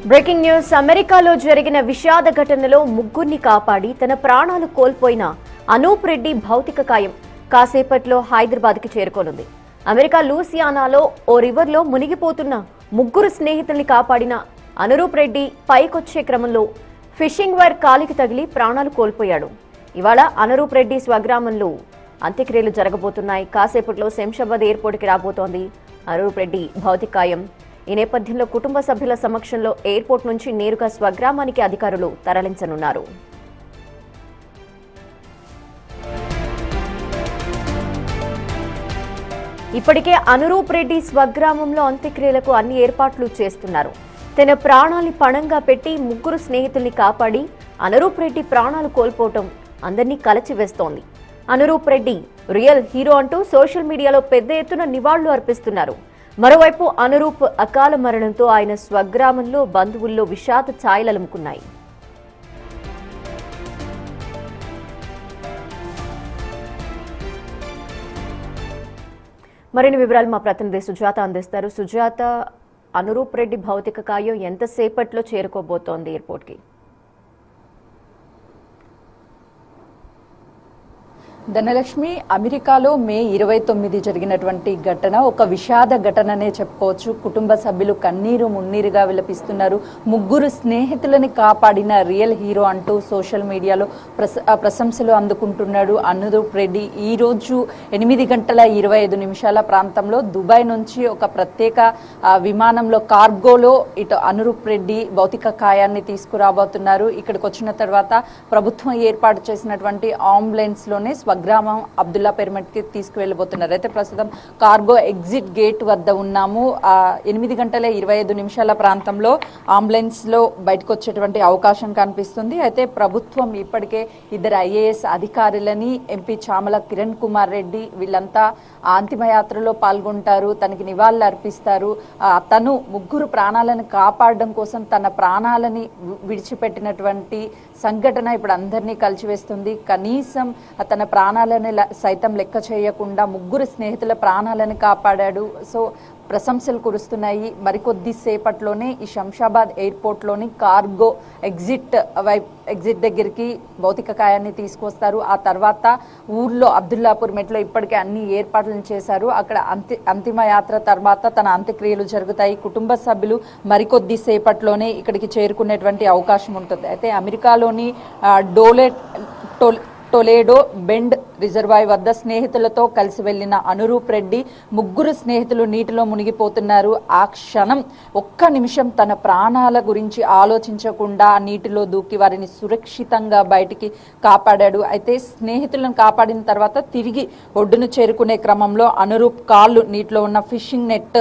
Breaking news. అమెరికాలో జరిగిన విషాద ఘటనలో ముగ్గురిని కాపాడి తన ప్రాణాలు కోల్పోయిన అనూప్ రెడ్డి భౌతిక కాయం కాసేపట్లో హైదరాబాద్కి చేరుకోనుంది. అమెరికా లూసియానాలో ఓ రివర్లో మునిగిపోతున్న ముగ్గురు స్నేహితుల్ని కాపాడిన అనూప్ రెడ్డి పైకొచ్చే క్రమంలో ఫిషింగ్ వైర్ కాలికి తగిలి ప్రాణాలు కోల్పోయాడు. ఇవాళ అనూప్ రెడ్డి స్వగ్రామంలో అంత్యక్రియలు జరగబోతున్నాయి. కాసేపట్లో శంషాబాద్ ఎయిర్పోర్ట్కి రాబోతోంది అనూప్ రెడ్డి భౌతిక కాయం. ఈ నేపథ్యంలో కుటుంబ సభ్యుల సమక్షంలో ఎయిర్పోర్ట్ నుంచి నేరుగా స్వగ్రామానికి అధికారులు తరలించనున్నారు. ఇప్పటికే అనూప్ రెడ్డి స్వగ్రామంలో అంత్యక్రియలకు అన్ని ఏర్పాట్లు చేస్తున్నారు. తన ప్రాణాల్ని పణంగా పెట్టి ముగ్గురు స్నేహితుల్ని కాపాడి అనూప్ రెడ్డి ప్రాణాలు కోల్పోవటం అందరినీ కలచివేస్తోంది. అనూప్ రెడ్డి రియల్ హీరో అంటూ సోషల్ మీడియాలో పెద్ద ఎత్తున నివాళులు అర్పిస్తున్నారు. మరోవైపు అనూప్ అకాల మరణంతో ఆయన స్వగ్రామంలో బంధువుల్లో విషాద ఛాయలలుముకున్నాయి. మరిన్ని వివరాలు మా ప్రతినిధి సుజాత అందిస్తారు. సుజాత, అనూప్ రెడ్డి భౌతిక కాయం ఎంతసేపట్లో చేరుకోబోతోంది ఎయిర్పోర్ట్కి? ధనలక్ష్మి, అమెరికాలో మే 29 జరిగినటువంటి ఘటన ఒక విషాద ఘటననే చెప్పుకోవచ్చు. కుటుంబ సభ్యులు కన్నీరు మున్నీరుగా విలపిస్తున్నారు. ముగ్గురు స్నేహితులని కాపాడిన రియల్ హీరో అంటూ సోషల్ మీడియాలో ప్రశంసలు అందుకుంటున్నాడు అనూప్ రెడ్డి. ఈరోజు 8:25 ప్రాంతంలో దుబాయ్ నుంచి ఒక ప్రత్యేక విమానంలో కార్గోలో ఇటు అనూప్ రెడ్డి భౌతిక కాయాన్ని తీసుకురాబోతున్నారు. ఇక్కడికి వచ్చిన తర్వాత ప్రభుత్వం ఏర్పాటు చేసినటువంటి అంబులెన్స్లోనే స్వగ్రామం అబ్దుల్లా పెర్మెట్కి తీసుకువెళ్ళబోతున్నారు. అయితే ప్రస్తుతం కార్గో ఎగ్జిట్ గేట్ వద్ద ఉన్నాము. 8:25 ప్రాంతంలో అంబులెన్స్లో బయటకు వచ్చేటువంటి అవకాశం కనిపిస్తుంది. అయితే ప్రభుత్వం ఇప్పటికే 2 IAS అధికారులని, ఎంపీ చామల కిరణ్ కుమార్ రెడ్డి వీళ్ళంతా అంతిమయాత్రలో పాల్గొంటారు, తనకి నివాళులు అర్పిస్తారు. తను ముగ్గురు ప్రాణాలను కాపాడడం కోసం తన ప్రాణాలని విడిచిపెట్టినటువంటి సంఘటన ఇప్పుడు అందరినీ కలిచివేస్తుంది. కనీసం తన ప్రాణాలను సైతం లెక్క చేయకుండా ముగ్గురు స్నేహితుల ప్రాణాలను కాపాడాడు. సో ప్రశంసలు కురుస్తున్నాయి. మరికొద్ది సేపట్లోనే ఈ శంషాబాద్ ఎయిర్పోర్ట్లోని కార్గో ఎగ్జిట్ దగ్గరికి భౌతిక కాయాన్ని తీసుకొస్తారు. ఆ తర్వాత ఊర్లో అబ్దుల్లాపూర్ మెట్లో ఇప్పటికే అన్ని ఏర్పాట్లను చేశారు. అక్కడ అంతిమ యాత్ర తర్వాత తన అంత్యక్రియలు జరుగుతాయి. కుటుంబ సభ్యులు మరికొద్ది సేపట్లోనే ఇక్కడికి చేరుకునేటువంటి అవకాశం ఉంటుంది. అయితే అమెరికాలోని టొలేడో బెండ్ రిజర్వాయర్ వద్ద స్నేహితులతో కలిసి వెళ్లిన అనూప్ రెడ్డి ముగ్గురు స్నేహితులు నీటిలో మునిగిపోతున్నారు. ఆ క్షణం ఒక్క నిమిషం తన ప్రాణాల గురించి ఆలోచించకుండా నీటిలో దూకి వారిని సురక్షితంగా బయటికి కాపాడాడు. అయితే స్నేహితులను కాపాడిన తర్వాత తిరిగి ఒడ్డును చేరుకునే క్రమంలో అనూప్ కాళ్ళు నీటిలో ఉన్న ఫిషింగ్ నెట్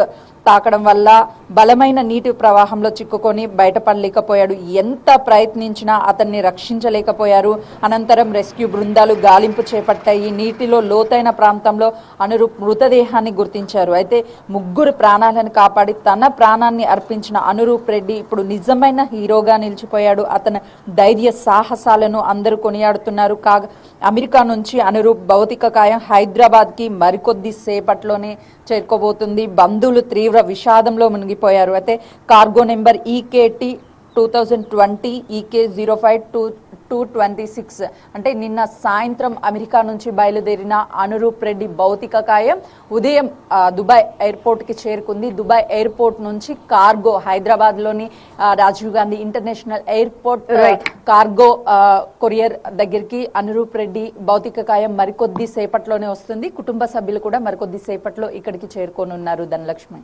తాకడం వల్ల బలమైన నీటి ప్రవాహంలో చిక్కుకొని బయటపడలేకపోయాడు. ఎంత ప్రయత్నించినా అతన్ని రక్షించలేకపోయారు. అనంతరం రెస్క్యూ బృందాలు గాలింపు చేపట్టాయి. నీటిలో లోతైన ప్రాంతంలో అనూప్ మృతదేహాన్ని గుర్తించారు. అయితే ముగ్గురు ప్రాణాలను కాపాడి తన ప్రాణాన్ని అర్పించిన అనూప్ రెడ్డి ఇప్పుడు నిజమైన హీరోగా నిలిచిపోయాడు. అతని ధైర్య సాహసాలను అందరూ కొనియాడుతున్నారు. అమెరికా నుంచి అనూప్ భౌతిక కాయం హైదరాబాద్కి మరికొద్ది సేపట్లోనే చేరుకోబోతుంది. బంధువులు తీవ్ర విషాదంలో మునిగిపోయారు. అయితే కార్గో నెంబర్ EKT 2020 EK05226 అంటే నిన్న సాయంత్రం అమెరికా నుంచి బయలుదేరిన అనూప్ రెడ్డి భౌతిక కాయం ఉదయం దుబాయ్ ఎయిర్పోర్ట్కి చేరుకుంది. దుబాయ్ ఎయిర్పోర్ట్ నుంచి కార్గో హైదరాబాద్లోని Rajiv Gandhi international airport cargo courier దగ్గరికి అనూప్ రెడ్డి భౌతిక కాయం మరికొద్ది సేపట్లోనే వస్తుంది. కుటుంబ సభ్యులు కూడా మరికొద్ది సేపట్లో ఇక్కడికి చేరుకోనున్నారు. ధనలక్ష్మి.